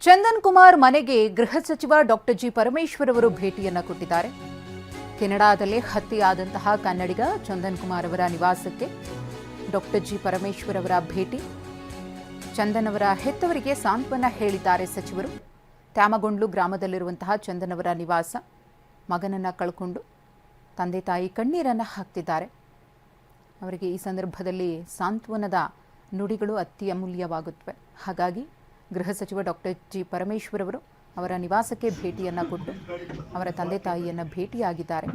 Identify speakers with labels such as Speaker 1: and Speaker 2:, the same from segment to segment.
Speaker 1: ಚಂದನ್ ಕುಮಾರ್ ಮನೆಗೆ ಗೃಹ ಸಚಿವ ಡಾಕ್ಟರ್ ಜಿ ಪರಮೇಶ್ವರ್ ಅವರು ಭೇಟಿಯನ್ನ ಕೊಟ್ಟಿದ್ದಾರೆ. ಕೆನಡಾದಲ್ಲೇ ಹತ್ಯೆಯಾದಂತಹ ಕನ್ನಡಿಗ ಚಂದನ್ ಕುಮಾರ್ ಅವರ ನಿವಾಸಕ್ಕೆ ಡಾಕ್ಟರ್ ಜಿ ಪರಮೇಶ್ವರ್ ಅವರ ಭೇಟಿ. ಚಂದನ್ ಅವರ ಹೆತ್ತವರಿಗೆ ಸಾಂತ್ವನ ಹೇಳಿದ್ದಾರೆ ಸಚಿವರು. ತ್ಯಾಮಗೊಂಡ್ಲು ಗ್ರಾಮದಲ್ಲಿರುವಂತಹ ಚಂದನ್ ಅವರ ನಿವಾಸ, ಮಗನನ್ನ ಕಳ್ಕೊಂಡು ತಂದೆ ತಾಯಿ ಕಣ್ಣೀರನ್ನ ಹಾಕ್ತಿದ್ದಾರೆ. ಅವರಿಗೆ ಈ ಸಂದರ್ಭದಲ್ಲಿ ಸಾಂತ್ವನದ ನುಡಿಗಳು ಅತಿ ಅಮೂಲ್ಯವಾಗುತ್ತವೆ. ಹಾಗಾಗಿ ಗೃಹ ಸಚಿವ ಡಾಕ್ಟರ್ ಜಿ ಪರಮೇಶ್ವರ್ ಅವರು ಅವರ ನಿವಾಸಕ್ಕೆ ಭೇಟಿಯನ್ನು ಕೊಟ್ಟು ಅವರ ತಂದೆ ತಾಯಿಯನ್ನು ಭೇಟಿಯಾಗಿದ್ದಾರೆ.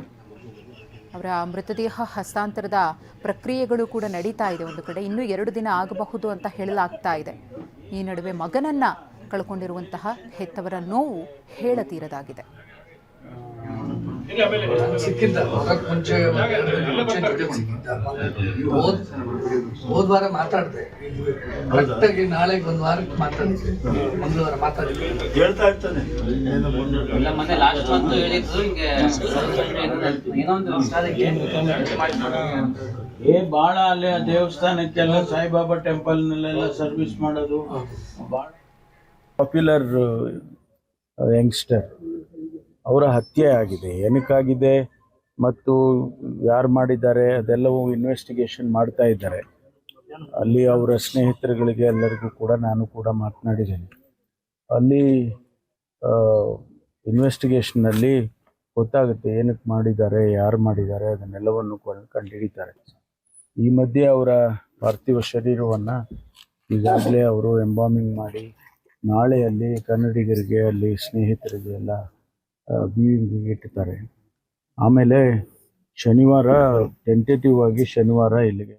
Speaker 1: ಅವರ ಮೃತದೇಹ ಹಸ್ತಾಂತರದ ಪ್ರಕ್ರಿಯೆಗಳು ಕೂಡ ನಡೀತಾ ಇದೆ. ಒಂದು ಕಡೆ ಇನ್ನೂ 2 ದಿನ ಆಗಬಹುದು ಅಂತ ಹೇಳಲಾಗ್ತಾ ಇದೆ. ಈ ನಡುವೆ ಮಗನನ್ನ ಕಳ್ಕೊಂಡಿರುವಂತಹ ಹೆತ್ತವರ ನೋವು ಹೇಳತೀರದಾಗಿದೆ.
Speaker 2: ಹೋದ್ವಾರ ಮಾತಾಡಿದೆ, ಕರೆಕ್ಟಾಗಿ ನಾಳೆ ಒಂದು ವಾರಕ್ಕೆ ಮಾತಾಡಿದ್ದೆ, ಮಂಗಳವಾರ ಮಾತಾಡಿದ್ದೆ.
Speaker 3: ಹೇಳ್ತಾ ಇರ್ತಾನೆ
Speaker 4: ಇಲ್ಲ, ಮೊನ್ನೆ ಲಾಸ್ಟ್ ಮಂತ್ ಹೇಳಿದ್ರು ಹಿಂಗೆ
Speaker 3: ಭಾಳ ಅಲ್ಲಿ ದೇವಸ್ಥಾನಕ್ಕೆಲ್ಲ ಸಾಯಿಬಾಬಾ ಟೆಂಪಲ್ನಲ್ಲೆಲ್ಲ ಸರ್ವಿಸ್ ಮಾಡೋದು ಭಾಳ ಪಾಪ್ಯುಲರ್ ಯಂಗ್ಸ್ಟರ್. ಅವರ ಹತ್ಯೆ ಆಗಿದೆ, ಏನಕ್ಕಾಗಿದೆ ಮತ್ತು ಯಾರು ಮಾಡಿದ್ದಾರೆ ಅದೆಲ್ಲವೂ ಇನ್ವೆಸ್ಟಿಗೇಷನ್ ಮಾಡ್ತಾ ಇದ್ದಾರೆ. ಅಲ್ಲಿ ಅವರ ಸ್ನೇಹಿತರುಗಳಿಗೆ ಎಲ್ಲರಿಗೂ ಕೂಡ ನಾನು ಕೂಡ ಮಾತನಾಡಿದ್ದೇನೆ. ಅಲ್ಲಿ ಇನ್ವೆಸ್ಟಿಗೇಷನ್ನಲ್ಲಿ ಗೊತ್ತಾಗುತ್ತೆ ಏನಕ್ಕೆ ಮಾಡಿದ್ದಾರೆ, ಯಾರು ಮಾಡಿದ್ದಾರೆ, ಅದನ್ನೆಲ್ಲವನ್ನು ಕಂಡುಹಿಡಿತಾರೆ. ಈ ಮಧ್ಯೆ ಅವರ ಪಾರ್ಥಿವ ಶರೀರವನ್ನು ಈಗಾಗಲೇ ಅವರು ಎಂಬಾಮಿಂಗ್ ಮಾಡಿ ನಾಳೆ ಅಲ್ಲಿ ಕನ್ನಡಿಗರಿಗೆ ಅಲ್ಲಿ ಸ್ನೇಹಿತರಿಗೆ ಎಲ್ಲ ವ್ಯೂವಿಂಗಿಗೆ ಇಟ್ಟಿದ್ದಾರೆ. ಆಮೇಲೆ ಶನಿವಾರ ಟೆಂಟೇಟಿವ್ ಆಗಿ ಶನಿವಾರ ಇಲ್ಲಿಗೆ